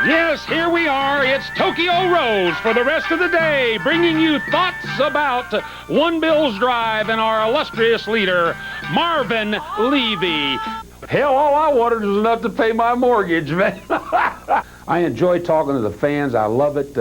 Yes, here we are. It's Tokyo Rose for the rest of the day, bringing you thoughts about One Bills Drive and our illustrious leader, Marvin Levy. Hell, all I wanted was enough to pay my mortgage, man. I enjoy talking to the fans. I love it.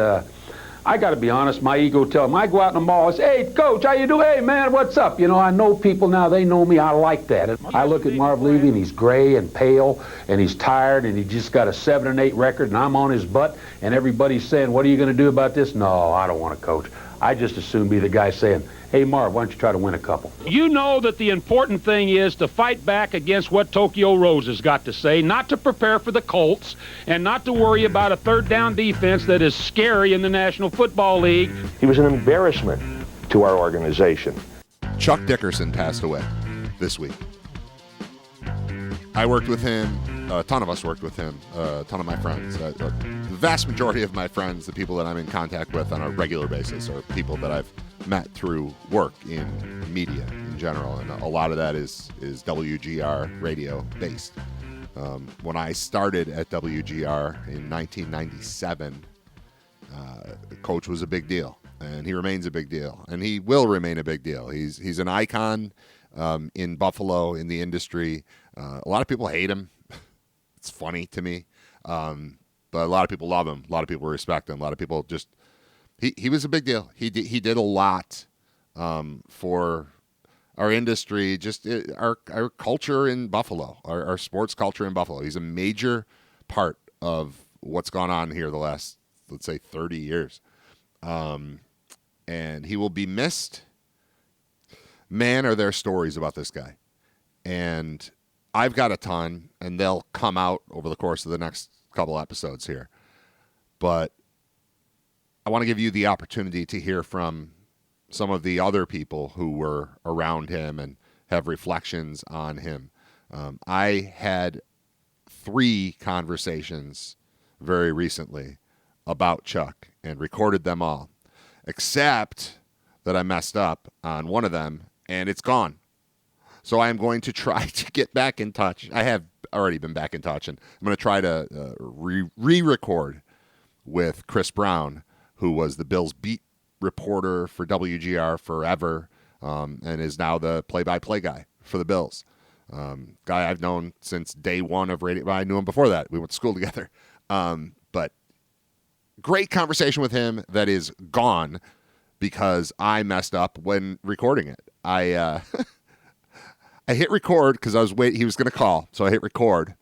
I got to be honest, my ego tells me. I go out in the mall and say, hey, Coach, how you doing? Hey, man, what's up? You know, I know people now. They know me. I like that. And I look at Marv Levy, and he's gray and pale, and he's tired, and he just got a 7-8 record, and I'm on his butt, and everybody's saying, what are you going to do about this? No, I don't want to coach. I just as soon be the guy saying, hey, Marv, why don't you try to win a couple? You know that the important thing is to fight back against what Tokyo Rose has got to say, not to prepare for the Colts, and not to worry about a third down defense that is scary in the National Football League. He was an embarrassment to our organization. Chuck Dickerson passed away this week. I worked with him. A ton of us worked with him. A ton of my friends. The vast majority of my friends, the people that I'm in contact with on a regular basis, are people that I've met through work in media in general, and a lot of that is WGR radio based. When I started at WGR in 1997, Coach was a big deal, and he remains a big deal, and he will remain a big deal. He's an icon in Buffalo, in the industry. A lot of people hate him. It's funny to me, but a lot of people love him. A lot of people respect him. A lot of people just he was a big deal. He did a lot for our industry, just our culture in Buffalo, our sports culture in Buffalo. He's a major part of what's gone on here the last, let's say, 30 years, and he will be missed. Man, are there stories about this guy, and I've got a ton, and they'll come out over the course of the next couple episodes here. But I want to give you the opportunity to hear from some of the other people who were around him and have reflections on him. I had 3 conversations very recently about Chuck and recorded them all, except that I messed up on one of them, and it's gone. So I am going to try to get back in touch. I have already been back in touch, and I'm going to try to re-record with Chris Brown, who was the Bills beat reporter for WGR forever, and is now the play-by-play guy for the Bills. Guy I've known since day one of radio. Well, I knew him before that. We went to school together. But great conversation with him that is gone because I messed up when recording it. I hit record because I was waiting. He was going to call, so I hit record,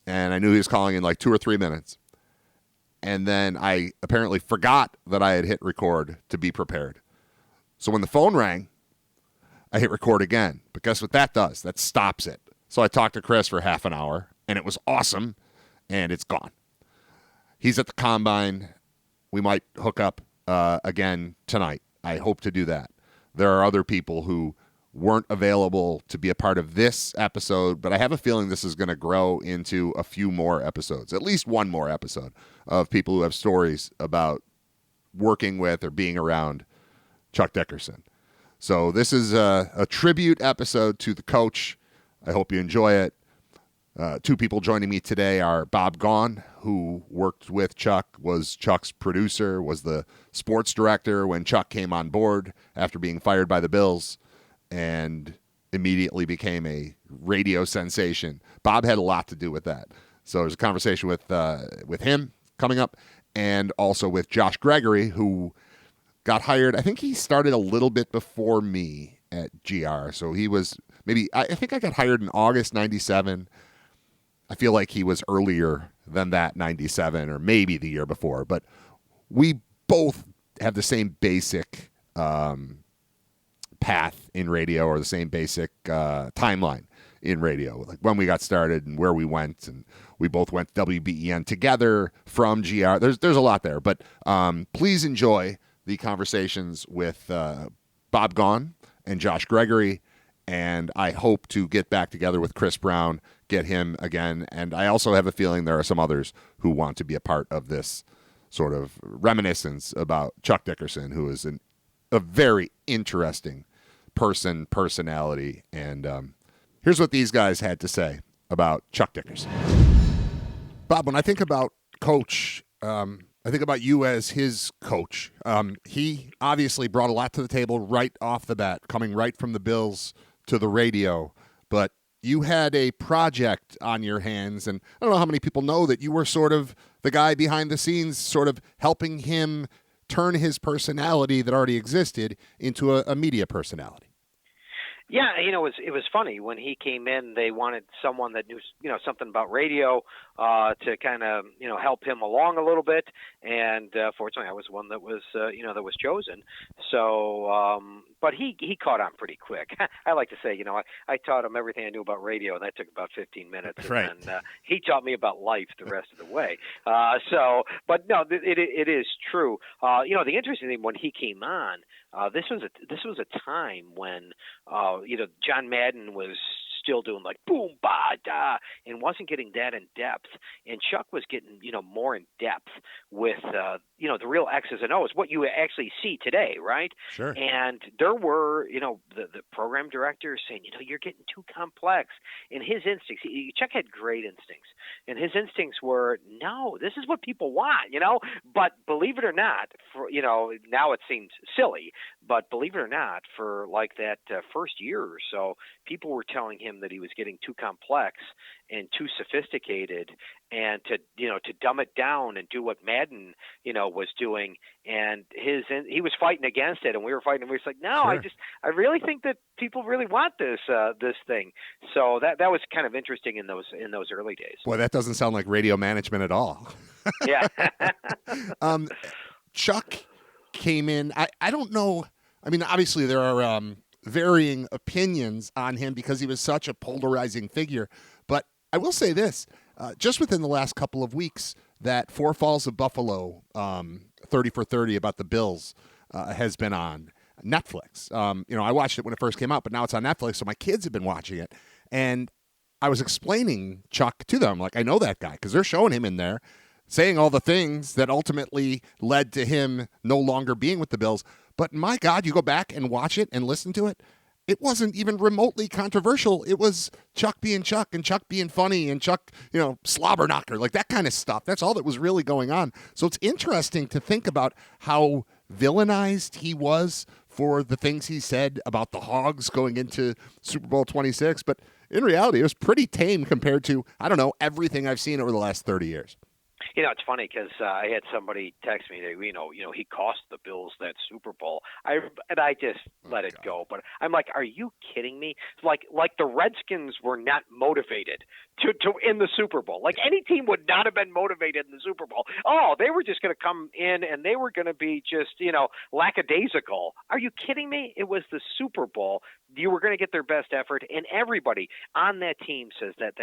and I knew he was calling in like 2 or 3 minutes. And then I apparently forgot that I had hit record to be prepared. So when the phone rang, I hit record again. But guess what that does? That stops it. So I talked to Chris for half an hour, and it was awesome, and it's gone. He's at the Combine. We might hook up again tonight. I hope to do that. There are other people who weren't available to be a part of this episode, but I have a feeling this is going to grow into a few more episodes, at least one more episode of people who have stories about working with or being around Chuck Dickerson. So this is a tribute episode to the coach. I hope you enjoy it. 2 people joining me today are Bob Gaughan, who worked with Chuck, was Chuck's producer, was the sports director when Chuck came on board after being fired by the Bills, and immediately became a radio sensation. Bob had a lot to do with that. So there's a conversation with him coming up, and also with Josh Gregory, who got hired. I think he started a little bit before me at GR. So he was I think I got hired in August 97. I feel like he was earlier than that, 97, or maybe the year before. But we both have the same basic path in radio, or the same basic timeline in radio, like when we got started and where we went, and we both went to WBEN together from GR. There's a lot there, but please enjoy the conversations with Bob Gaughan and Josh Gregory, and I hope to get back together with Chris Brown, get him again, and I also have a feeling there are some others who want to be a part of this sort of reminiscence about Chuck Dickerson, who is a very interesting personality. And here's what these guys had to say about Chuck Dickerson. Bob, when I think about coach, I think about you as his coach. He obviously brought a lot to the table right off the bat, coming right from the Bills to the radio. But you had a project on your hands, and I don't know how many people know that you were sort of the guy behind the scenes, sort of helping him turn his personality that already existed into a media personality. Yeah, it was funny when he came in. They wanted someone that knew, something about radio to kind of, help him along a little bit. And fortunately, I was one that was, that was chosen. So, but he caught on pretty quick. I like to say, I taught him everything I knew about radio, and that took about 15 minutes. Right. And he taught me about life the rest of the way. But no, it is true. The interesting thing when he came on, this was a time when John Madden was still doing like boom, ba, da, and wasn't getting that in depth. And Chuck was getting, more in depth with, the real X's and O's, what you actually see today, right? Sure. And there were, the program directors saying, you're getting too complex. And his instincts, Chuck had great instincts. And his instincts were, no, this is what people want, But believe it or not, now it seems silly, but believe it or not, for like that first year or so, people were telling him that he was getting too complex and too sophisticated, and to dumb it down and do what Madden was doing. And he was fighting against it, and we were fighting. And we were like, no, Sure. I really think that people really want this thing. So that was kind of interesting in those early days. Boy, that doesn't sound like radio management at all. Yeah. Chuck came in. I don't know. I mean, obviously there are varying opinions on him because he was such a polarizing figure. But I will say this, just within the last couple of weeks, that Four Falls of Buffalo 30 for 30 about the Bills has been on Netflix. I watched it when it first came out, but now it's on Netflix, so my kids have been watching it. And I was explaining Chuck to them, like, I know that guy, because they're showing him in there saying all the things that ultimately led to him no longer being with the Bills. But my God, you go back and watch it and listen to it, it wasn't even remotely controversial. It was Chuck being Chuck and Chuck being funny and Chuck, slobber knocker, like that kind of stuff. That's all that was really going on. So it's interesting to think about how villainized he was for the things he said about the Hogs going into Super Bowl 26. But in reality, it was pretty tame compared to, everything I've seen over the last 30 years. It's funny because I had somebody text me that, he cost the Bills that Super Bowl. I just let it go. But I'm like, are you kidding me? Like the Redskins were not motivated to in the Super Bowl. Like any team would not have been motivated in the Super Bowl. Oh, they were just going to come in and they were going to be just, lackadaisical. Are you kidding me? It was the Super Bowl. You were going to get their best effort, and everybody on that team says that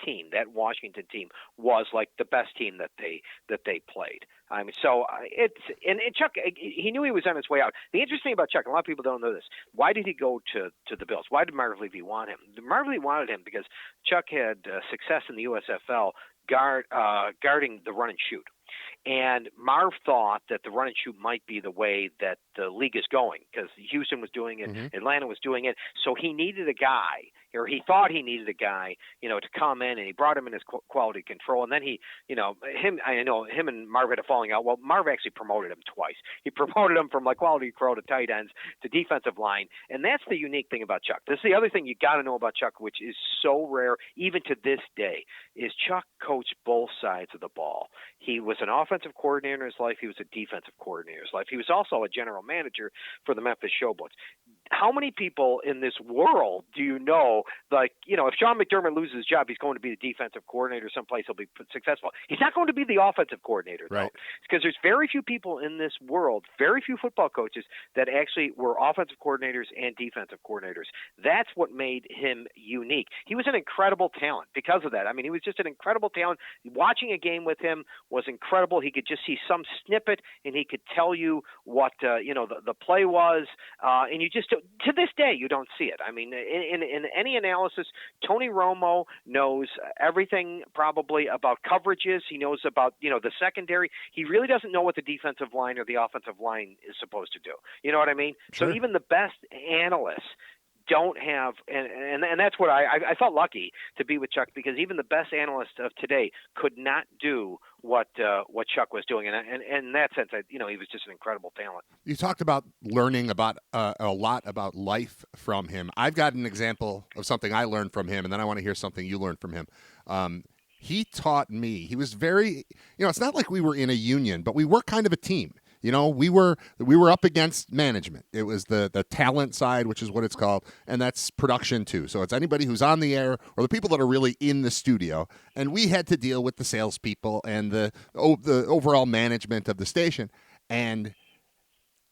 team, that Washington team, was like the best team that they played. I mean, so and Chuck, he knew he was on his way out. The interesting thing about Chuck, a lot of people don't know this. Why did he go to the Bills? Why did Marv Levy want him? Marv Levy wanted him because Chuck had success in the USFL guarding the run and shoot. And Marv thought that the run and shoot might be the way that the league is going because Houston was doing it, Atlanta was doing it. So he needed a guy, or he thought he needed a guy, to come in, and he brought him in as quality control. And then him and Marv had a falling out. Well, Marv actually promoted him twice. He promoted him from like quality control to tight ends to defensive line. And that's the unique thing about Chuck. This is the other thing you got to know about Chuck, which is so rare, even to this day, is Chuck coached both sides of the ball. He was an offensive coordinator in his life. He was a defensive coordinator in his life. He was also a general manager for the Memphis Showboats. How many people in this world do you know, like, if Sean McDermott loses his job, he's going to be the defensive coordinator someplace, he'll be successful. He's not going to be the offensive coordinator, though. Right. Because there's very few people in this world, very few football coaches that actually were offensive coordinators and defensive coordinators. That's what made him unique. He was an incredible talent because of that. I mean, he was just an incredible talent. Watching a game with him was incredible. He could just see some snippet, and he could tell you what, the play was, and you just, to this day, you don't see it. I mean, in any analysis, Tony Romo knows everything probably about coverages. He knows about, the secondary. He really doesn't know what the defensive line or the offensive line is supposed to do. You know what I mean? Sure. So even the best analysts don't have, and that's what I felt lucky to be with Chuck, because even the best analysts of today could not do what Chuck was doing, and in that sense, he was just an incredible talent. You talked about learning about a lot about life from him. I've got an example of something I learned from him, and then I want to hear something you learned from him. He taught me. He was very, it's not like we were in a union, but we were kind of a team. We were up against management. It was the talent side, which is what it's called, and that's production too. So it's anybody who's on the air or the people that are really in the studio. And we had to deal with the salespeople and the overall management of the station. And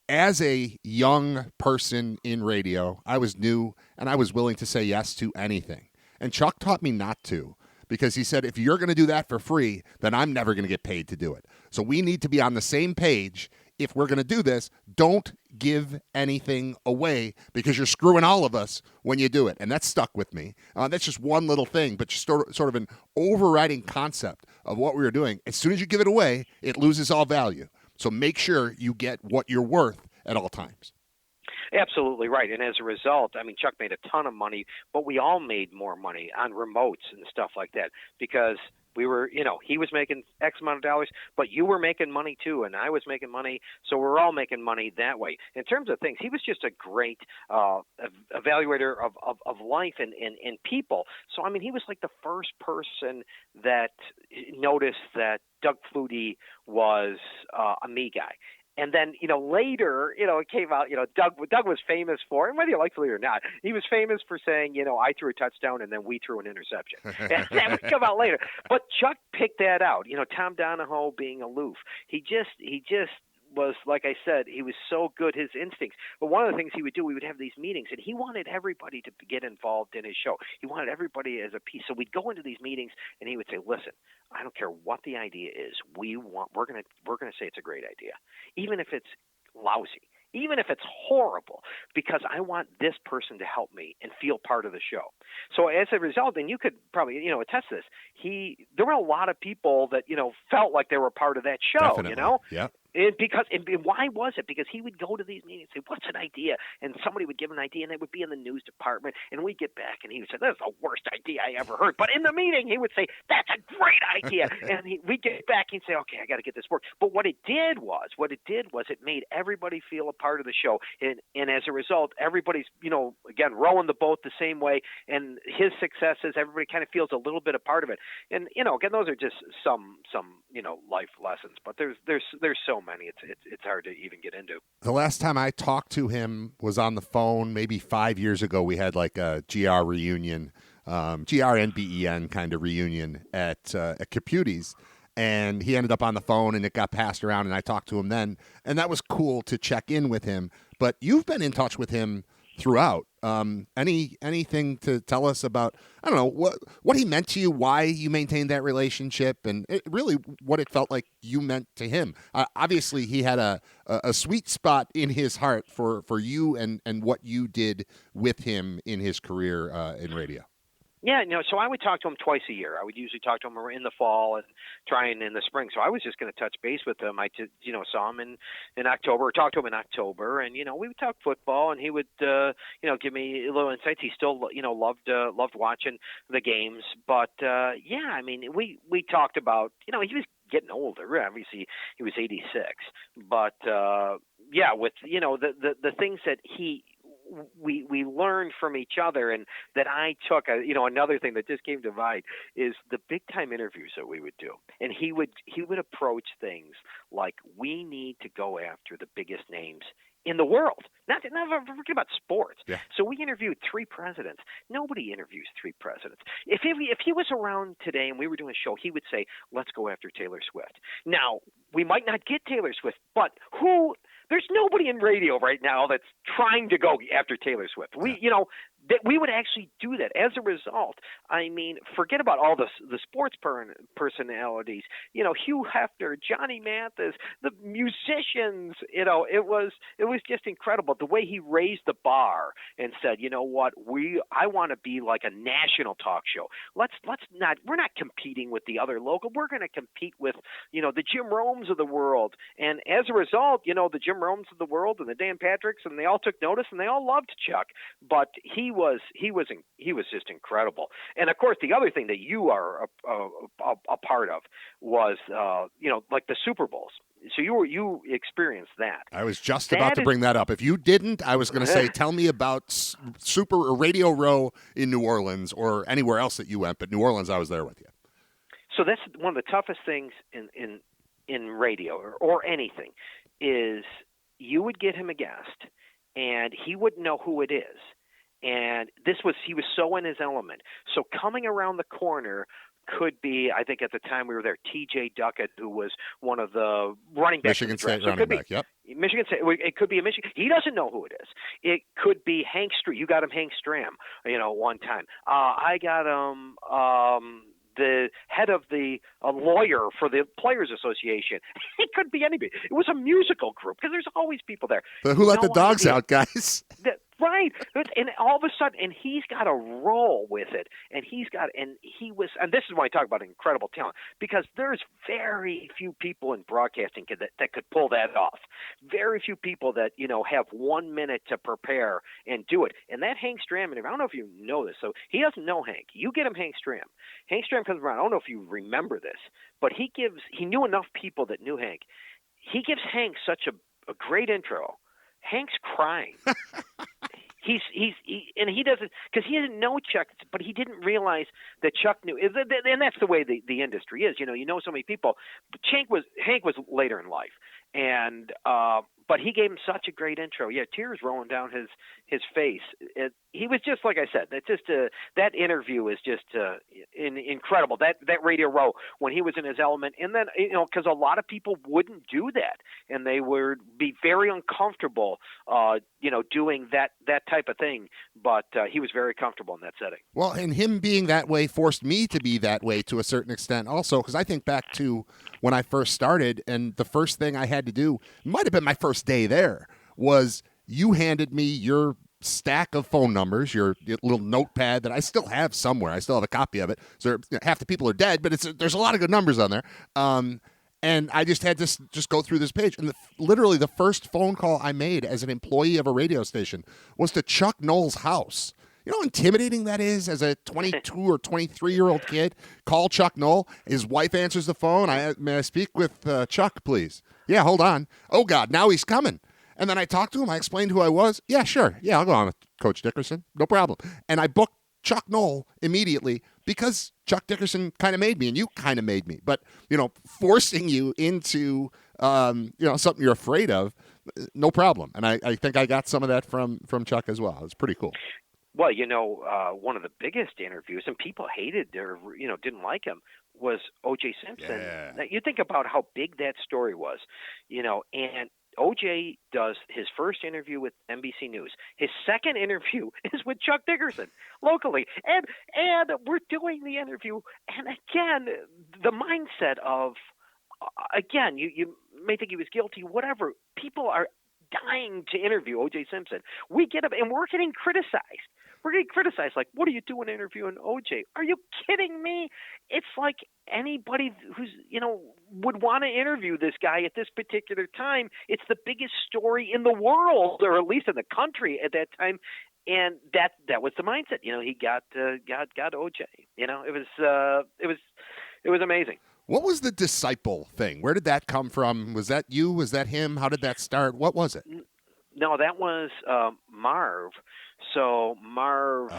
as a young person in radio, I was new and I was willing to say yes to anything. And Chuck taught me not to, because he said, if you're going to do that for free, then I'm never going to get paid to do it. So we need to be on the same page. If we're going to do this, don't give anything away, because you're screwing all of us when you do it. And that stuck with me. That's just one little thing, but just sort of an overriding concept of what we were doing. As soon as you give it away, it loses all value. So make sure you get what you're worth at all times. Absolutely right. And as a result, Chuck made a ton of money, but we all made more money on remotes and stuff like that, because we were, he was making X amount of dollars, but you were making money too, and I was making money, so we're all making money that way. In terms of things, he was just a great evaluator of life and people. So, he was like the first person that noticed that Doug Flutie was a me guy. And then, later, it came out, Doug was famous for, and whether you like Flutie or not, he was famous for saying, I threw a touchdown and then we threw an interception. And that would come out later. But Chuck picked that out. Tom Donahoe being aloof. He just was, like I said, he was so good, his instincts. But one of the things he would do, we would have these meetings, and he wanted everybody to get involved in his show. He wanted everybody as a piece. So we'd go into these meetings, and he would say, listen, I don't care what the idea is. We're gonna say it's a great idea, even if it's lousy, even if it's horrible, because I want this person to help me and feel part of the show. So as a result, and you could probably, attest to this, there were a lot of people that, felt like they were part of that show. Definitely. Yeah. And why was it? Because he would go to these meetings and say, what's an idea? And somebody would give an idea, and it would be in the news department, and we'd get back, and he would say, that's the worst idea I ever heard. But in the meeting, he would say, that's a great idea. And we'd get back, and he'd say, okay, I got to get this work. But what it did was it made everybody feel a part of the show. And as a result, everybody's, again, rowing the boat the same way, and his successes, everybody kind of feels a little bit a part of it. And, again, those are just some life lessons, but there's so many. It's hard to even get into. The last time I talked to him was on the phone, maybe 5 years ago. We had like a GR reunion, GRNBEN kind of reunion at Caputi's, and he ended up on the phone, and it got passed around, and I talked to him then, and that was cool to check in with him. But you've been in touch with him throughout. Anything to tell us about, I don't know, what he meant to you, why you maintained that relationship, and really what it felt like you meant to him? Obviously, he had a sweet spot in his heart for you and what you did with him in his career in radio. Yeah, so I would talk to him twice a year. I would usually talk to him in the fall and trying in the spring. So I was just going to touch base with him. I saw him in October, or talked to him in October, and we would talk football, and he would give me a little insights. He still loved watching the games, but we talked about he was getting older. Obviously, he was 86, but with the things that we learned from each other, and that I took, another thing that just came to mind is the big time interviews that we would do. And he would approach things like, we need to go after the biggest names in the world, not forget about sports. Yeah. So we interviewed 3 presidents. Nobody interviews 3 presidents. If he was around today and we were doing a show, he would say, let's go after Taylor Swift. Now, we might not get Taylor Swift, but there's nobody in radio right now that's trying to go after Taylor Swift. that we would actually do that. As a result, I mean, forget about all the sports personalities. Hugh Hefner, Johnny Mathis, the musicians. It was just incredible the way he raised the bar and said, you know what, I want to be like a national talk show. We're not competing with the other local. We're going to compete with the Jim Romes of the world. And as a result, the Jim Romes of the world and the Dan Patricks, and they all took notice and they all loved Chuck. But he was just incredible. And of course, the other thing that you are a part of was like the Super Bowls. So you experienced that. I was just about to bring that up. If you didn't, I was going to say, tell me about Super or Radio Row in New Orleans or anywhere else that you went. But New Orleans, I was there with you. So that's one of the toughest things in radio or anything is you would get him a guest and he wouldn't know who it is. And he was so in his element. So coming around the corner could be, I think at the time we were there, T.J. Duckett, who was one of the running backs. Michigan State running back, yep. Michigan State. It could be a Michigan. He doesn't know who it is. It could be Hank Stram. You got him Hank Stram, one time. I got him the head of the lawyer for the Players Association. It could be anybody. It was a musical group because there's always people there. But who let the dogs out, guys? Right. And all of a sudden, and he's got a roll with it. And this is when I talk about incredible talent, because there's very few people in broadcasting that could pull that off. Very few people that, have 1 minute to prepare and do it. And that Hank Stram, and I don't know if you know this, so he doesn't know Hank. You get him Hank Stram. Hank Stram comes around. I don't know if you remember this, but he knew enough people that knew Hank. He gives Hank such a great intro. Hank's crying. He doesn't, because he didn't know Chuck, but he didn't realize that Chuck knew. And that's the way the industry is. You know so many people. But Hank was later in life, and but he gave him such a great intro. Yeah, tears rolling down his face. He was just, like I said, that interview is just incredible. That Radio Row when he was in his element, and then because a lot of people wouldn't do that, and they would be very uncomfortable, doing that type of thing. But he was very comfortable in that setting. Well, and him being that way forced me to be that way to a certain extent, also, because I think back to when I first started, and the first thing I had to do might have been my first day there was you handed me your stack of phone numbers, your little notepad that I still have somewhere. I still have a copy of it. So half the people are dead, but there's a lot of good numbers on there. And I just had to just go through this page. And literally the first phone call I made as an employee of a radio station was to Chuck Knoll's house. You know how intimidating that is as a 22 or 23-year-old kid? Call Chuck Knoll. His wife answers the phone. May I speak with Chuck, please? Yeah, hold on. Oh, God, now he's coming. And then I talked to him. I explained who I was. Yeah, sure. Yeah, I'll go on with Coach Dickerson. No problem. And I booked Chuck Knoll immediately because Chuck Dickerson kind of made me, and you kind of made me. But, forcing you into, something you're afraid of, no problem. And I think I got some of that from Chuck as well. It's pretty cool. Well, one of the biggest interviews, and people hated or didn't like him, was O.J. Simpson. Yeah. Now, you think about how big that story was, and O.J. does his first interview with NBC News. His second interview is with Chuck Dickerson locally, and we're doing the interview, and again, the mindset of, again, you may think he was guilty, whatever. People are dying to interview O.J. Simpson. We get him, and we're getting criticized. We're getting criticized, like, what are you doing interviewing O.J.? Are you kidding me? It's like anybody who's, would want to interview this guy at this particular time. It's the biggest story in the world, or at least in the country at that time. And that was the mindset. He got O.J. It was amazing. What was the disciple thing? Where did that come from? Was that you? Was that him? How did that start? What was it? No, that was Marv. So Marv,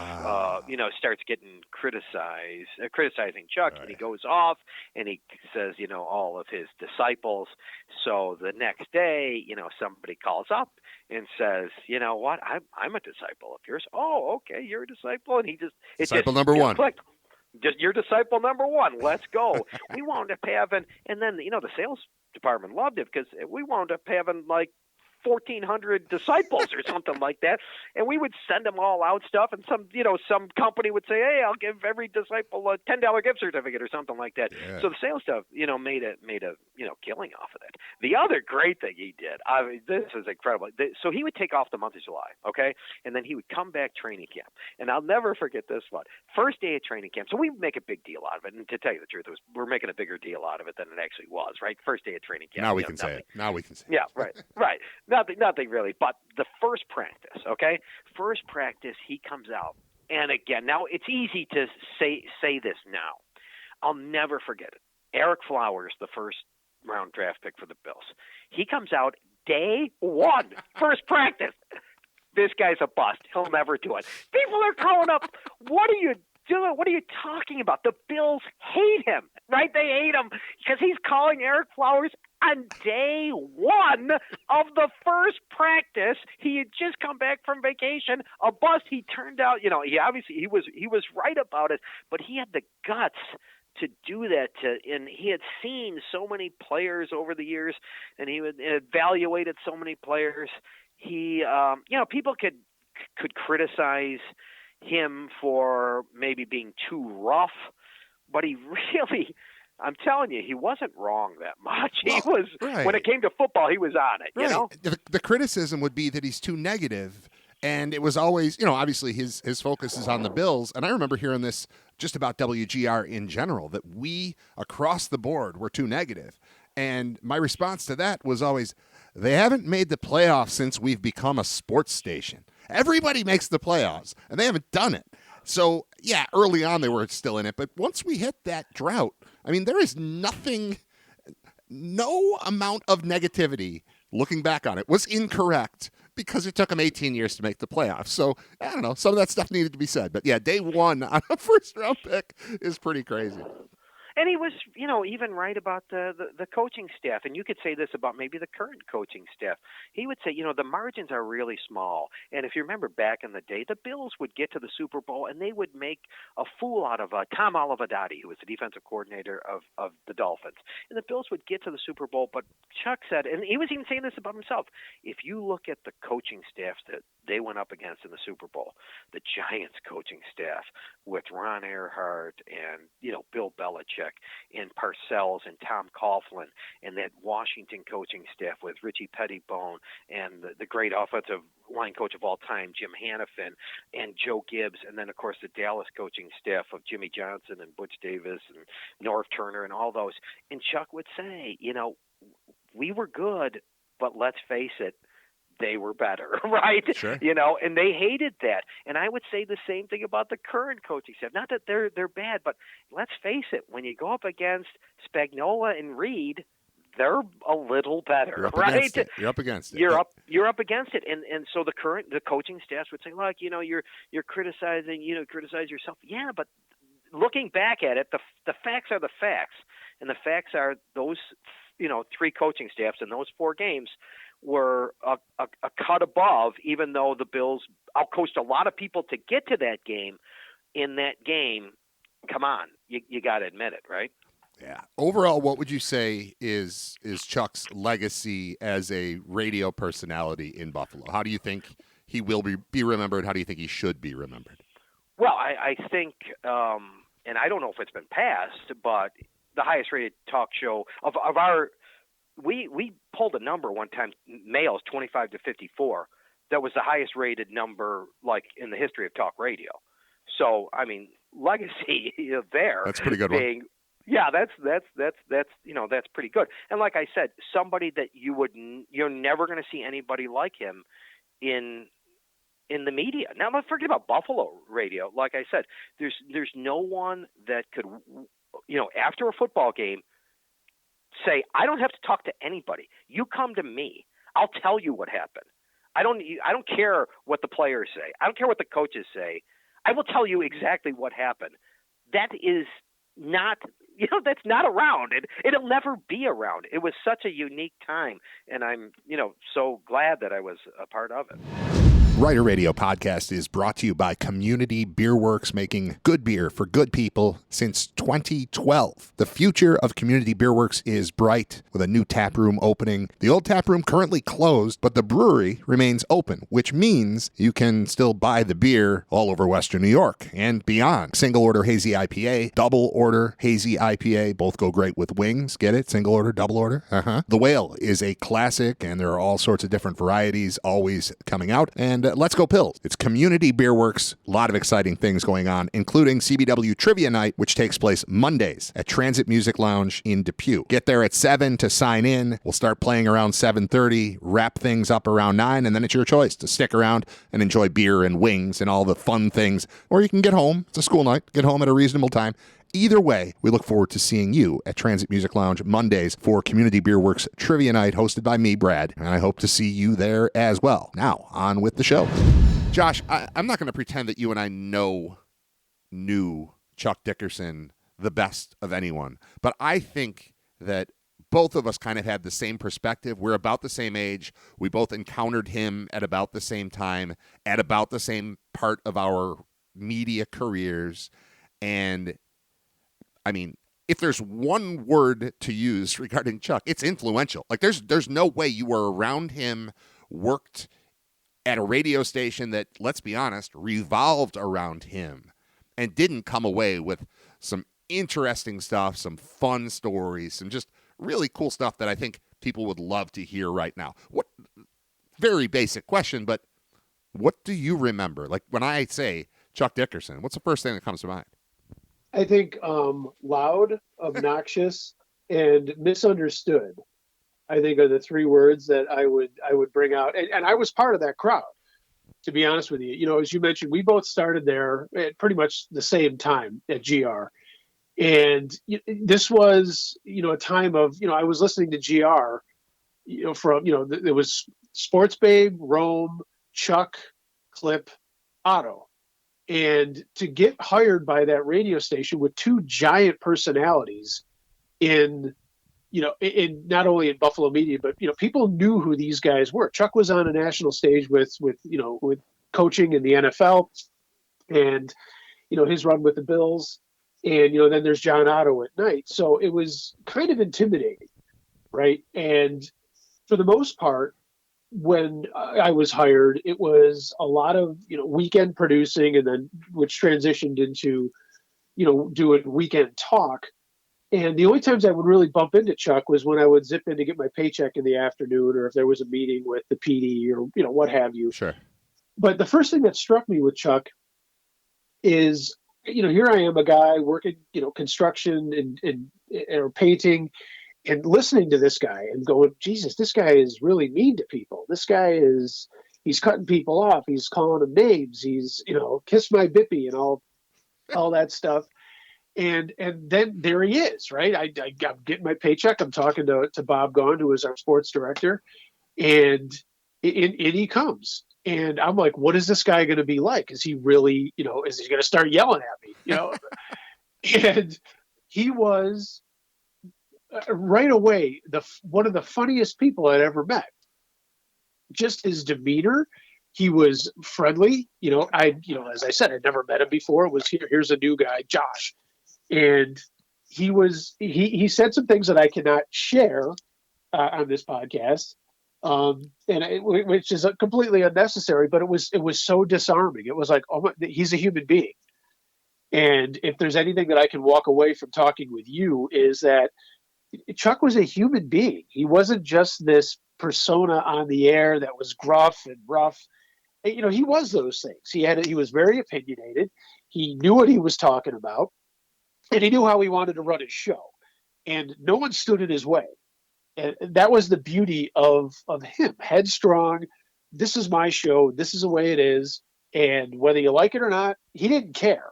starts getting criticizing Chuck, right. And he goes off and he says, all of his disciples. So the next day, somebody calls up and says, you know what, I'm a disciple of yours. Oh, okay, you're a disciple, and disciple number one. Clicked. Just your disciple number one. Let's go. We wound up having, and then the sales department loved it because we wound up having like 1,400 disciples or something like that, and we would send them all out stuff, and some company would say, hey, I'll give every disciple a $10 gift certificate or something like that. Yeah. So the sales stuff, made a killing off of it. The other great thing he did, this is incredible. So he would take off the month of July, okay, and then he would come back training camp, and I'll never forget this one. First day of training camp, so we make a big deal out of it, and to tell you the truth, we're making a bigger deal out of it than it actually was, right? First day of training camp. Now we can say it. Yeah, right. Nothing really, but the first practice, okay? First practice, he comes out, and again, now it's easy to say this now. I'll never forget it. Eric Flowers, the first round draft pick for the Bills. He comes out day one, first practice. This guy's a bust. He'll never do it. People are calling up, what are you doing? What are you talking about? The Bills hate him, right? They hate him because he's calling Eric Flowers on day one of the first practice. He had just come back from vacation, a bust. He turned out, he was right about it, but he had the guts to do that, and he had seen so many players over the years, and he evaluated so many players. He, people could criticize him for maybe being too rough, but he really, I'm telling you, he wasn't wrong that much. He was, right. When it came to football, he was on it, right. The criticism would be that he's too negative. And it was always, obviously his focus is on the Bills. And I remember hearing this just about WGR in general, that we across the board were too negative. And my response to that was always, they haven't made the playoffs since we've become a sports station. Everybody makes the playoffs, and they haven't done it. So, yeah, early on they were still in it. But once we hit that drought, I mean, there is no amount of negativity looking back on it was incorrect, because it took him 18 years to make the playoffs. So, I don't know, some of that stuff needed to be said. But, yeah, day one on a first-round pick is pretty crazy. And he was, even right about the coaching staff. And you could say this about maybe the current coaching staff. He would say, the margins are really small. And if you remember back in the day, the Bills would get to the Super Bowl and they would make a fool out of Tom Olivedati, who was the defensive coordinator of the Dolphins. And the Bills would get to the Super Bowl. But Chuck said, and he was even saying this about himself, if you look at the coaching staffs that they went up against in the Super Bowl, the Giants coaching staff with Ron Earhart and, Bill Belichick and Parcells and Tom Coughlin, and that Washington coaching staff with Richie Pettibone and the great offensive line coach of all time, Jim Hannafin, and Joe Gibbs, and then, of course, the Dallas coaching staff of Jimmy Johnson and Butch Davis and Norv Turner and all those. And Chuck would say, we were good, but let's face it, they were better, right? Sure. And they hated that. And I would say the same thing about the current coaching staff. Not that they're bad, but let's face it, when you go up against Spagnuolo and Reed, they're a little better, right? You're up against it. You're up against it. And so the coaching staffs would say, look, you're criticizing, criticize yourself. Yeah, but looking back at it, the facts are the facts. And the facts are those, three coaching staffs in those 4 games were a cut above, even though the Bills outcoached a lot of people to get to that game. In that game, come on, you got to admit it, right? Yeah. Overall, what would you say is Chuck's legacy as a radio personality in Buffalo? How do you think he will be remembered? How do you think he should be remembered? Well, I think, and I don't know if it's been passed, but the highest rated talk show of our – we pulled a number one time, males 25 to 54. That was the highest rated number like in the history of talk radio. So, I mean, legacy there. That's a pretty good one. Yeah, that's pretty good. And like I said, somebody that you're never going to see anybody like him in the media. Now, let's forget about Buffalo radio. Like I said, there's no one that could, after a football game, say, I don't have to talk to anybody. You come to me. I'll tell you what happened. I don't care what the players say. I don't care what the coaches say. I will tell you exactly what happened. That is not, that's not around. It'll never be around. It was such a unique time, and I'm, so glad that I was a part of it. Writer Radio Podcast is brought to you by Community Beer Works, making good beer for good people since 2012. The future of Community Beer Works is bright with a new tap room opening. The old tap room currently closed, but the brewery remains open, which means you can still buy the beer all over Western New York and beyond. Single order hazy IPA, double order hazy IPA, both go great with wings. Get it? Single order, double order? The Whale is a classic, and there are all sorts of different varieties always coming out. And Let's Go Pills. It's Community Beer Works. A lot of exciting things going on, including CBW Trivia Night, which takes place Mondays at Transit Music Lounge in Depew. Get there at 7 to sign in. We'll start playing around 7:30, wrap things up around 9, and then it's your choice to stick around and enjoy beer and wings and all the fun things. Or you can get home. It's a school night. Get home at a reasonable time. Either way, we look forward to seeing you at Transit Music Lounge Mondays for Community Beer Works Trivia Night, hosted by me, Brad, and I hope to see you there as well. Now, on with the show. Josh, I'm not going to pretend that you and I knew Chuck Dickerson the best of anyone, but I think that both of us kind of had the same perspective. We're about the same age. We both encountered him at about the same time, at about the same part of our media careers, and I mean, if there's one word to use regarding Chuck, it's influential. Like there's no way you were around him, worked at a radio station that, let's be honest, revolved around him and didn't come away with some interesting stuff, some fun stories, some just really cool stuff that I think people would love to hear right now. What very basic question, but what do you remember? Like when I say Chuck Dickerson, what's the first thing that comes to mind? I think loud, obnoxious, and misunderstood, I think, are the three words that I would bring out. And I was part of that crowd, to be honest with you. You know, as you mentioned, we both started there at pretty much the same time at GR. And this was, a time of, I was listening to GR, from, there was Sports Babe, Rome, Chuck, Clip, Otto. And to get hired by that radio station with two giant personalities in not only in Buffalo media, but, people knew who these guys were. Chuck was on a national stage with coaching in the NFL and, his run with the Bills. And, then there's John Otto at night. So it was kind of intimidating, right? And for the most part, when I was hired, it was a lot of, weekend producing, and then which transitioned into, doing weekend talk. And the only times I would really bump into Chuck was when I would zip in to get my paycheck in the afternoon, or if there was a meeting with the PD or, what have you. Sure. But the first thing that struck me with Chuck is, here I am, a guy working, construction and or painting, and listening to this guy and going, Jesus, this guy is really mean to people. This guy he's cutting people off. He's calling them names. He's, kiss my bippy and all that stuff. And then there he is, right? I'm getting my paycheck. I'm talking to Bob Gaughan, who is our sports director. And he comes. And I'm like, what is this guy going to be like? Is he really, is he going to start yelling at me? And he was, right away, one of the funniest people I'd ever met. Just his demeanor, he was friendly. As I said, I'd never met him before. It was here's a new guy, Josh, and he said some things that I cannot share on this podcast, which is completely unnecessary. But it was so disarming. It was like, oh, he's a human being, and if there's anything that I can walk away from talking with you is that Chuck was a human being. He wasn't just this persona on the air that was gruff and rough. He was those things. He was very opinionated. He knew what he was talking about, and he knew how he wanted to run his show. And no one stood in his way. And that was the beauty of him. Headstrong. This is my show. This is the way it is. And whether you like it or not, he didn't care.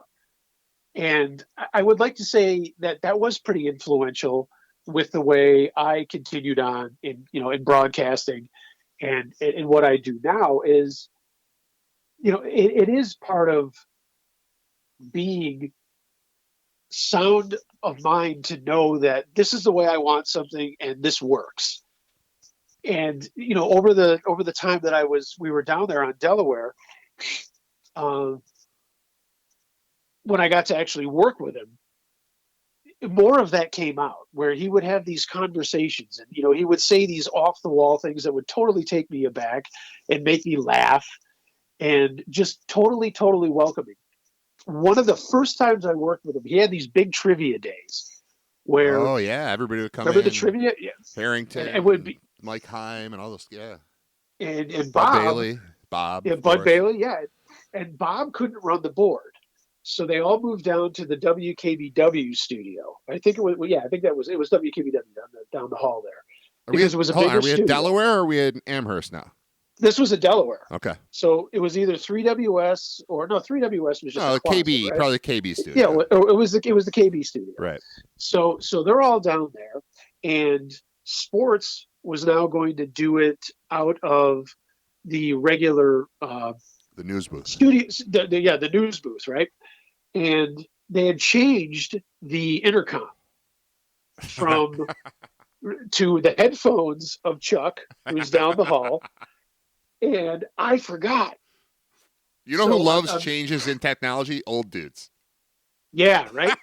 And I would like to say that was pretty influential with the way I continued on in broadcasting, and what I do now is, it is part of being sound of mind to know that this is the way I want something and this works. And over the time that we were down there on Delaware, when I got to actually work with him, more of that came out, where he would have these conversations, and he would say these off the wall things that would totally take me aback and make me laugh, and just totally, totally welcoming. One of the first times I worked with him, he had these big trivia days where, oh yeah, everybody would come remember in. the trivia? Yeah. Harrington, And it would be Mike Heim, and all those. Yeah, and Bob Bob Bailey, Bob, yeah, of Bud course. Bailey, yeah. And Bob couldn't run the board. So they all moved down to the WKBW studio. I think it was, well, yeah, I think it was WKBW down the hall there. Because it was a bigger Are we at studio. Delaware or are we at Amherst now? This was at Delaware. Okay. So it was either 3WS or no, 3WS was just a closet, KB, right? probably KB studio. Yeah, it was the KB studio. Right. So they're all down there, and sports was now going to do it out of the regular the news booth studio. The news booth, right? And they had changed the intercom from to the headphones of Chuck, who's down the hall, and I forgot. You know who loves changes in technology? Old dudes. Yeah, right.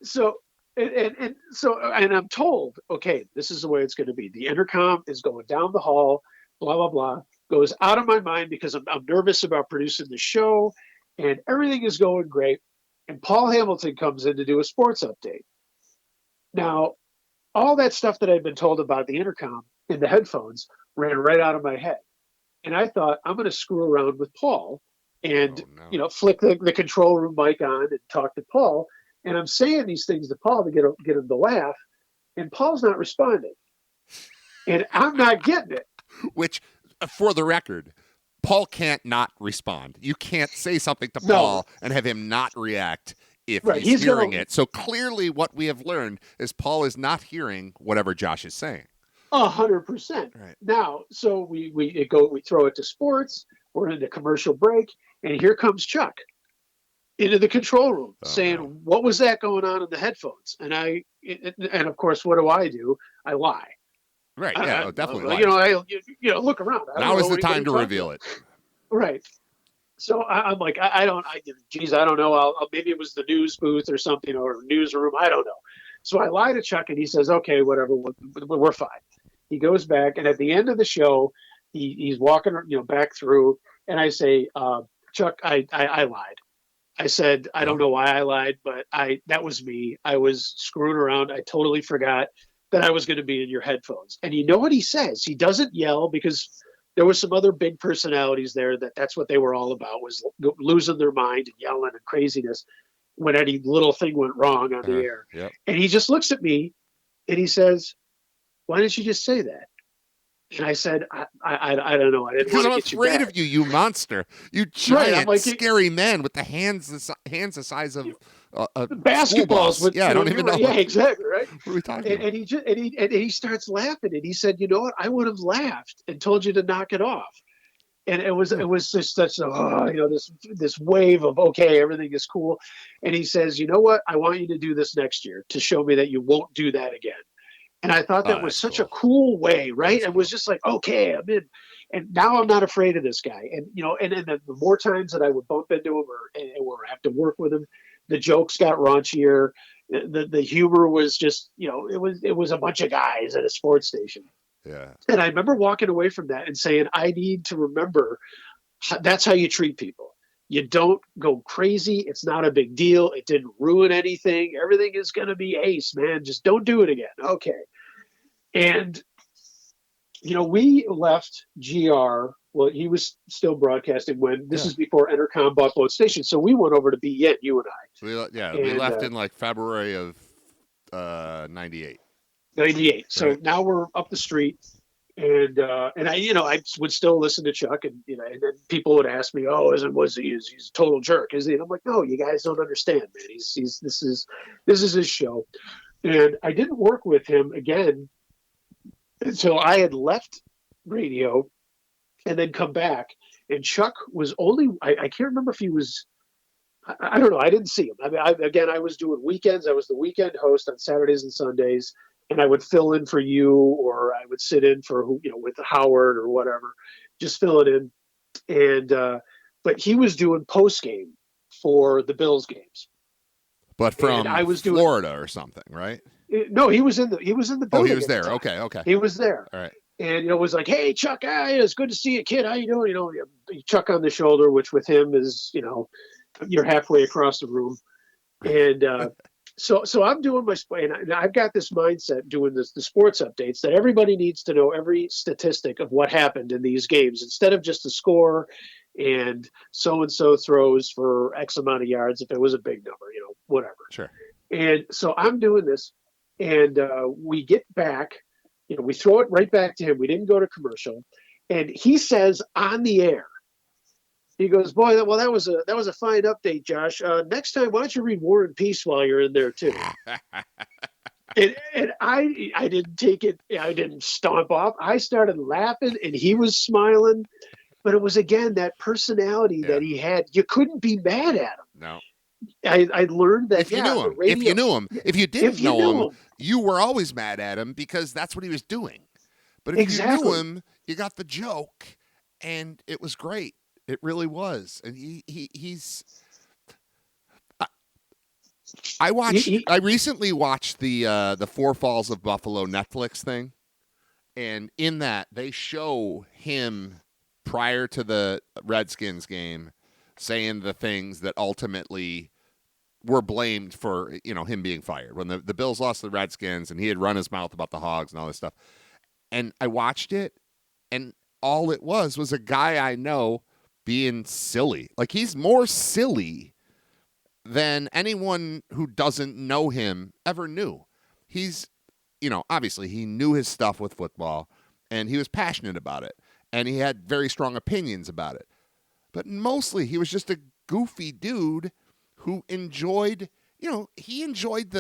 So and I'm told, okay, this is the way it's going to be. The intercom is going down the hall, blah blah blah. Goes out of my mind because I'm nervous about producing the show, and everything is going great. And Paul Hamilton comes in to do a sports update. Now, all that stuff that I'd been told about the intercom in the headphones ran right out of my head. And I thought, I'm going to screw around with Paul and, flick the control room mic on and talk to Paul. And I'm saying these things to Paul to get him to laugh. And Paul's not responding. And I'm not getting it. Which, for the record, Paul can't not respond. You can't say something to Paul and have him not react if he's hearing it. So clearly what we have learned is Paul is not hearing whatever Josh is saying. 100%. Right. Now, so we throw it to sports, we're into commercial break, and here comes Chuck into the control room saying, what was that going on in the headphones? And of course, what do? I lie. Right. Yeah, definitely. Look around. Now is the time to reveal it. Right. So I'm like, I don't know. Maybe it was the news booth or something, or newsroom. I don't know. So I lie to Chuck, and he says, okay, whatever, we're fine. He goes back, and at the end of the show, he's walking, back through, and I say, Chuck, I lied. I said, I don't know why I lied, but that was me. I was screwing around. I totally forgot that I was going to be in your headphones. And you know what he says? He doesn't yell, because there was some other big personalities there that's what they were all about, was losing their mind and yelling and craziness when any little thing went wrong on the air. Yep. And he just looks at me and he says, why didn't you just say that? And I said, I don't know. I didn't want to get you back. Because I'm afraid of you, you monster. You giant, scary man with the hands the size of basketballs. I don't even know. Yeah, exactly, right? What are we talking about? And he starts laughing, and he said, you know what? I would have laughed and told you to knock it off. And it was just such this wave of, okay, everything is cool. And he says, you know what? I want you to do this next year to show me that you won't do that again. And I thought that was such a cool way, right? It was just like, okay, I'm in. And now I'm not afraid of this guy. And, and the more times that I would bump into him or have to work with him, the jokes got raunchier. The humor was just, it was a bunch of guys at a sports station. Yeah. And I remember walking away from that and saying, I need to remember that's how you treat people. You don't go crazy. It's not a big deal. It didn't ruin anything. Everything is going to be ace, man. Just don't do it again. Okay. And, we left GR. Well, he was still broadcasting when this is before Entercom bought both stations. So we went over to BN, you and I. We left in like February of 98. 98. So now we're up the street. And I would still listen to Chuck, and and then people would ask me, "Oh, he's a total jerk, is he?" And I'm like, "No, you guys don't understand, man. This is his show." And I didn't work with him again until I had left radio, and then come back. And Chuck was I can't remember if he was. I don't know. I didn't see him. I mean, I was doing weekends. I was the weekend host on Saturdays and Sundays. and I would fill in for you, or I would sit in for who, with Howard or whatever, just fill it in. And but he was doing post game for the Bills games, But and from I was doing Florida or something, right? no, he was in the Oh, he building was at the there. time. Okay, okay. He was there. All right. And it was like, hey, Chuck, it's good to see you, kid. How you doing? Chuck on the shoulder, which with him is, you're halfway across the room. And so I'm doing my and I've got this mindset doing the sports updates that everybody needs to know every statistic of what happened in these games instead of just the score and so throws for X amount of yards if it was a big number, whatever. Sure. And so I'm doing this, and we get back. We throw it right back to him. We didn't go to commercial, and he says on the air, he goes, "Boy, that was a fine update, Josh. Next time, why don't you read War and Peace while you're in there too?" and I didn't take it. I didn't stomp off. I started laughing, and he was smiling. But it was again that personality that he had. You couldn't be mad at him. No. I learned that if you knew him, if you knew him, if you didn't know him, you were always mad at him because that's what he was doing. But if you knew him, you got the joke, and it was great. It really was. And he's. I recently watched the Four Falls of Buffalo Netflix thing, and in that they show him prior to the Redskins game saying the things that ultimately were blamed for, him being fired. When the Bills lost to the Redskins and he had run his mouth about the Hogs and all this stuff. And I watched it, and all it was a guy I know being silly. Like, he's more silly than anyone who doesn't know him ever knew. He's, obviously he knew his stuff with football, and he was passionate about it, and he had very strong opinions about it. But mostly he was just a goofy dude who enjoyed, he enjoyed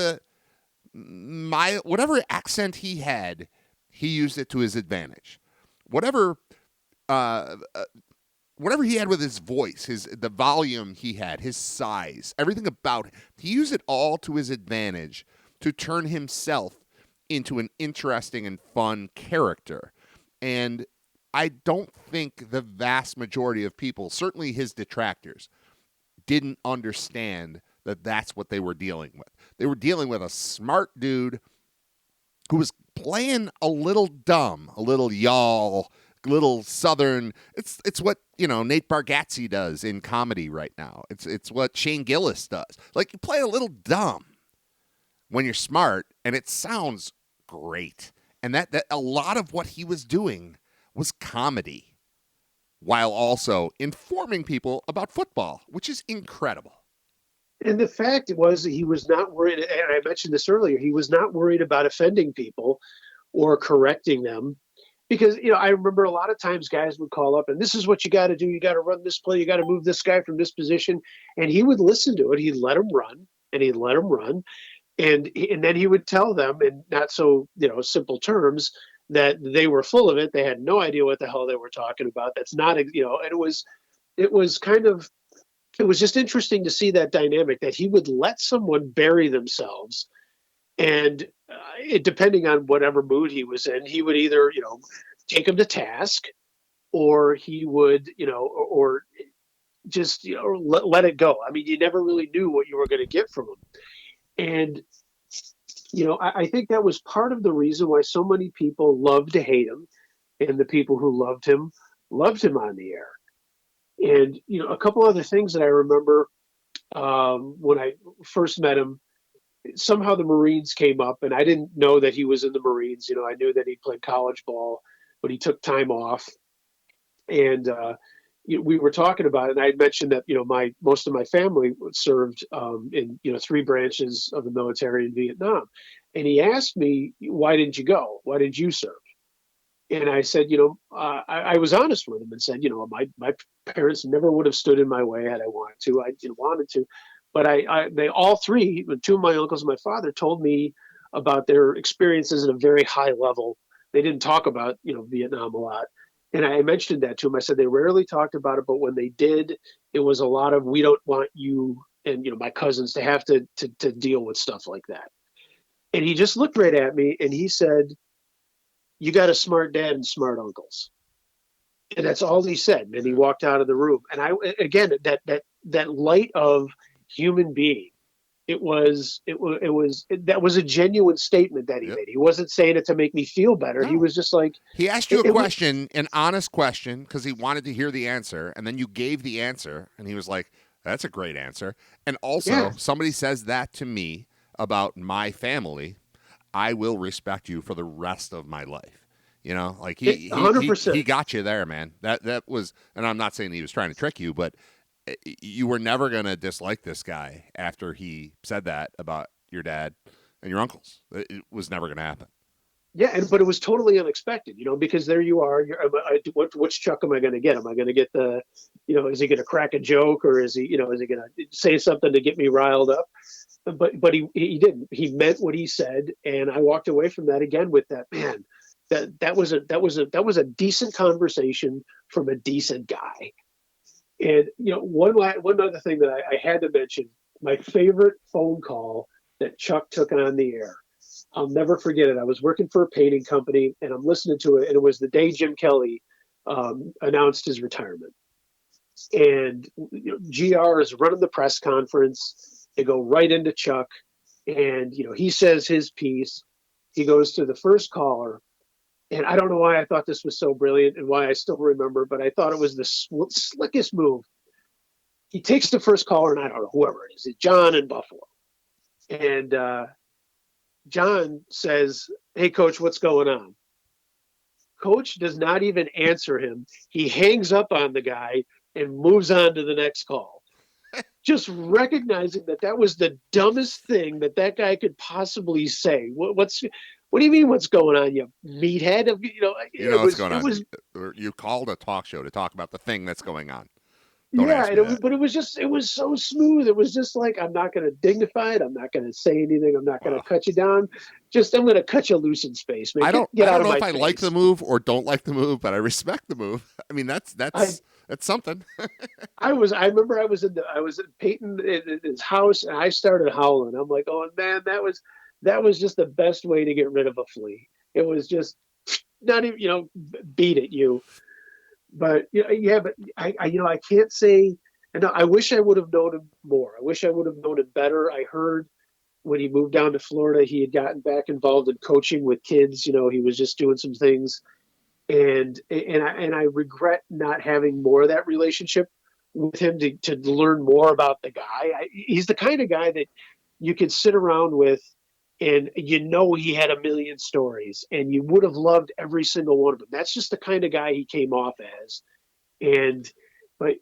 whatever accent he had, he used it to his advantage. Whatever he had with his voice, the volume he had, his size, everything about it, he used it all to his advantage to turn himself into an interesting and fun character. And I don't think the vast majority of people, certainly his detractors, didn't understand that that's what they were dealing with. They were dealing with a smart dude who was playing a little dumb, a little y'all, a little southern. It's what, Nate Bargatze does in comedy right now. It's what Shane Gillis does. Like, you play a little dumb when you're smart, and it sounds great. And that a lot of what he was doing was comedy, while also informing people about football, which is incredible. And the fact was that he was not worried, and I mentioned this earlier, he was not worried about offending people or correcting them. Because, I remember a lot of times guys would call up, and this is what you got to do. You got to run this play. You got to move this guy from this position. And he would listen to it. He'd let him run, and he'd let him run. And then he would tell them in not so, simple terms that they were full of it. They had no idea what the hell they were talking about. That's not, and it was just interesting to see that dynamic that he would let someone bury themselves. And depending on whatever mood he was in, he would either, take him to task, or he would, or just, let it go. I mean, you never really knew what you were going to get from him. And, I think that was part of the reason why so many people loved to hate him, and the people who loved him on the air. And, a couple other things that I remember when I first met him, somehow the Marines came up, and I didn't know that he was in the Marines. I knew that he played college ball, but he took time off. And we were talking about it, and I had mentioned that, most of my family served in, 3 branches of the military in Vietnam. And he asked me, why didn't you go? Why did you serve? And I said, I was honest with him and said, my parents never would have stood in my way had I wanted to. I wanted to. But they all 3, 2 of my uncles and my father, told me about their experiences at a very high level. They didn't talk about, Vietnam a lot. And I mentioned that to him. I said they rarely talked about it, but when they did, it was a lot of, we don't want you and, my cousins to have to deal with stuff like that. And he just looked right at me and he said, "You got a smart dad and smart uncles." And that's all he said. And he walked out of the room. And again, that light of human being, that was a genuine statement that he Yep. made. He wasn't saying it to make me feel better. No. He was just like, he asked you a question, an honest question, because he wanted to hear the answer, and then you gave the answer, and he was like, "That's a great answer." And also, somebody says that to me about my family, I will respect you for the rest of my life. You know, like he 100%. he got you there, man. That was, and I'm not saying he was trying to trick you, but you were never gonna dislike this guy after he said that about your dad and your uncles. It was never gonna happen. Yeah, but it was totally unexpected, because there you are. Which Chuck am I going to get? Am I going to get is he going to crack a joke, or is he going to say something to get me riled up? But he didn't. He meant what he said, and I walked away from that again with that, man. That was a decent conversation from a decent guy. And one other thing that I had to mention, my favorite phone call that Chuck took on the air. I'll never forget it. I was working for a painting company, and I'm listening to it, and it was the day Jim Kelly announced his retirement. And GR is running the press conference. They go right into Chuck, and he says his piece. He goes to the first caller, and I don't know why I thought this was so brilliant and why I still remember, but I thought it was the slickest move. He takes the first caller, and I don't know, whoever it is. It's John in Buffalo. And John says, "Hey, Coach, what's going on?" Coach does not even answer him. He hangs up on the guy and moves on to the next call. Just recognizing that was the dumbest thing that guy could possibly say. What do you mean, what's going on, you meathead? What's going on. You called a talk show to talk about the thing that's going on. But it was so smooth. It was just like, I'm not going to dignify it. I'm not going to say anything. I'm not going to cut you down. I'm going to cut you loose in space, man. I don't know if I face. like the move or don't like the move, but I respect the move. I mean, that's something. I remember I was at Peyton in his house, and I started howling. I'm like, oh man, that was just the best way to get rid of a flea. It was just not even, beat it, you. But but I can't say. And I wish I would have known him more. I wish I would have known him better. I heard when he moved down to Florida, he had gotten back involved in coaching with kids. He was just doing some things, and I regret not having more of that relationship with him to learn more about the guy. He's the kind of guy that you could sit around with, and he had a million stories, and you would have loved every single one of them. That's just the kind of guy he came off as. But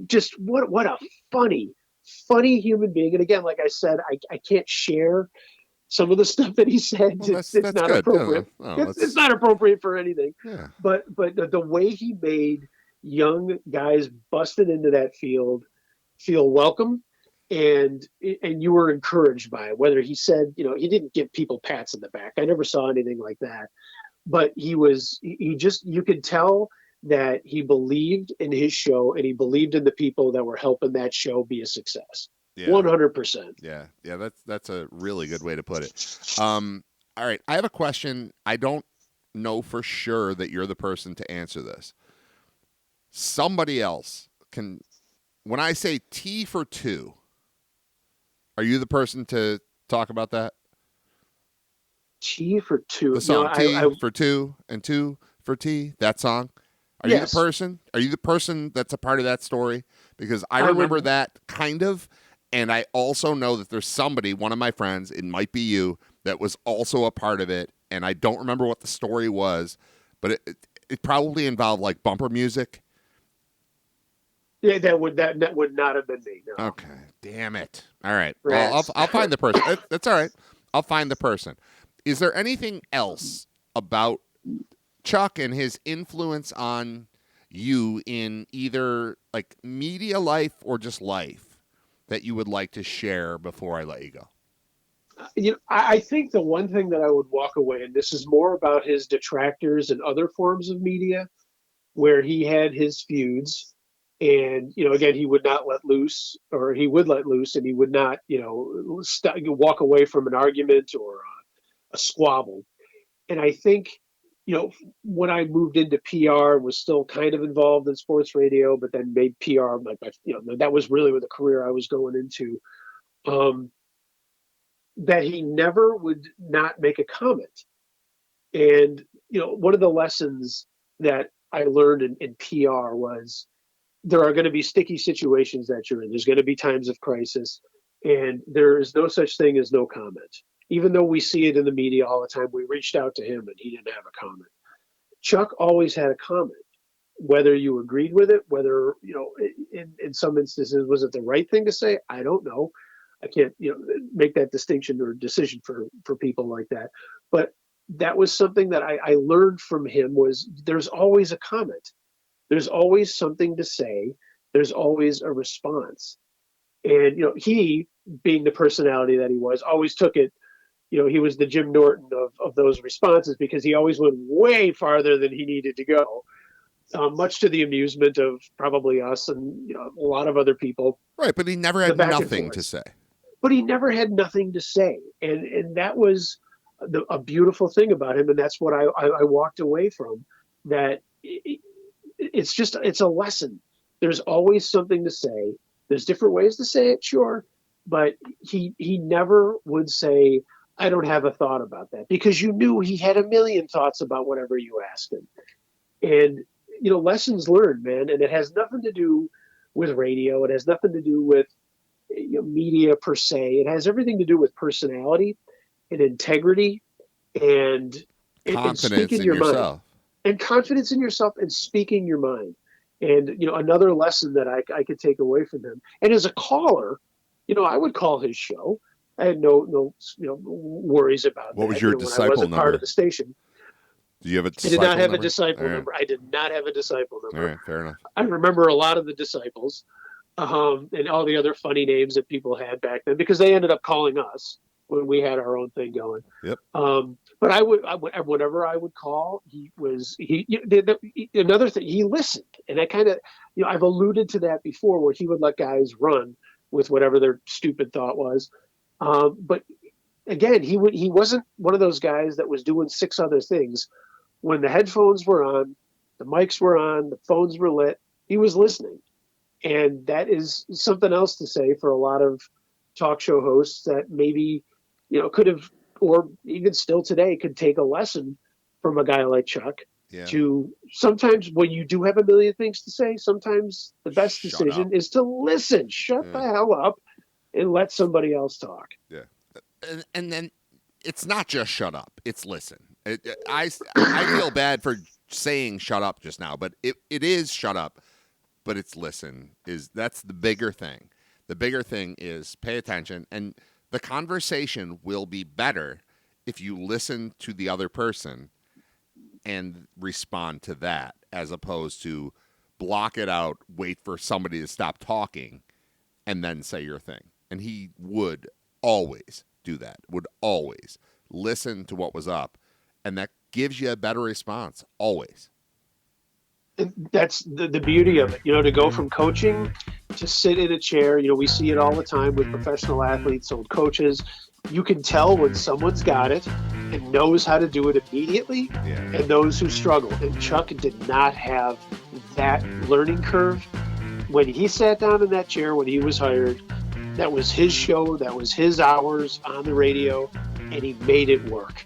just what a funny human being. And again, like I said, I can't share some of the stuff that he said. Well, it's not good. appropriate. It's not appropriate for anything. Yeah. But the way he made young guys busted into that field feel welcome. And you were encouraged by it, whether he said, he didn't give people pats in the back. I never saw anything like that. But you could tell that he believed in his show, and he believed in the people that were helping that show be a success. 100%. Yeah. That's a really good way to put it. All right. I have a question. I don't know for sure that you're the person to answer this. Somebody else can, when I say T for two, are you the person to talk about that? T for two. The song T for two and two for T, that song. Are you the person? Are you the person that's a part of that story? Because I remember that kind of, and I also know that there's somebody, one of my friends, it might be you, that was also a part of it, and I don't remember what the story was, but it probably involved like bumper music. Yeah, that would not have been me. No. Okay, damn it. All right. Well, I'll find the person. That's all right. I'll find the person. Is there anything else about Chuck and his influence on you in either like media life or just life that you would like to share before I let you go? I think the one thing that I would walk away, and this is more about his detractors and other forms of media, where he had his feuds. And, again, he would not let loose, or he would let loose, and he would not, walk away from an argument or a squabble. And I think, when I moved into PR, was still kind of involved in sports radio, but then made PR that was really the career I was going into. That he never would not make a comment. And one of the lessons that I learned in PR was there are going to be sticky situations that you're in. There's going to be times of crisis, and there is no such thing as no comment. Even though we see it in the media all the time, we reached out to him and he didn't have a comment. Chuck always had a comment, whether you agreed with it, whether, in some instances, was it the right thing to say? I don't know. I can't, make that distinction or decision for people like that. But that was something that I learned from him was there's always a comment. There's always something to say. There's always a response. And, he, being the personality that he was, always took it, he was the Jim Norton of those responses because he always went way farther than he needed to go, much to the amusement of probably us and, a lot of other people. Right, but he never had nothing to say. But he never had nothing to say. And that was a beautiful thing about him. And that's what I walked away from, that it's a lesson. There's always something to say. There's different ways to say it, sure. But he never would say, I don't have a thought about that, because you knew he had a million thoughts about whatever you asked him. And, lessons learned, man. And it has nothing to do with radio. It has nothing to do with media per se. It has everything to do with personality and integrity and confidence in yourself. Mind. And confidence in yourself and speaking your mind. And, another lesson that I could take away from him. And as a caller, I would call his show. I had no worries about what was your disciple I wasn't number? Part of the station. Do you have a disciple disciple I did not have number? a disciple number. I did not have a disciple number. All right, fair enough. I remember a lot of the disciples and all the other funny names that people had back then, because they ended up calling us when we had our own thing going. Yep. But I would whenever I would call, another thing, he listened. And I kind of, I've alluded to that before, where he would let guys run with whatever their stupid thought was. But again, he wasn't one of those guys that was doing 6 other things. When the headphones were on, the mics were on, the phones were lit, he was listening. And that is something else to say for a lot of talk show hosts that maybe, could have, or even still today, could take a lesson from a guy like Chuck. Yeah. To sometimes when you do have a million things to say, sometimes the best decision is to listen. Shut the hell up and let somebody else talk. Yeah. And then it's not just shut up, it's listen. I feel bad for saying shut up just now, but it is shut up, but it's listen. That's the bigger thing. The bigger thing is pay attention, and the conversation will be better if you listen to the other person and respond to that, as opposed to block it out, wait for somebody to stop talking, and then say your thing. And he would always do that, would always listen to what was up, and that gives you a better response, always. That's the beauty of it, to go from coaching to sit in a chair. We see it all the time with professional athletes, old coaches. You can tell when someone's got it and knows how to do it immediately, and those who struggle. And Chuck did not have that learning curve. When he sat down in that chair, when he was hired, that was his show, that was his hours on the radio, and he made it work.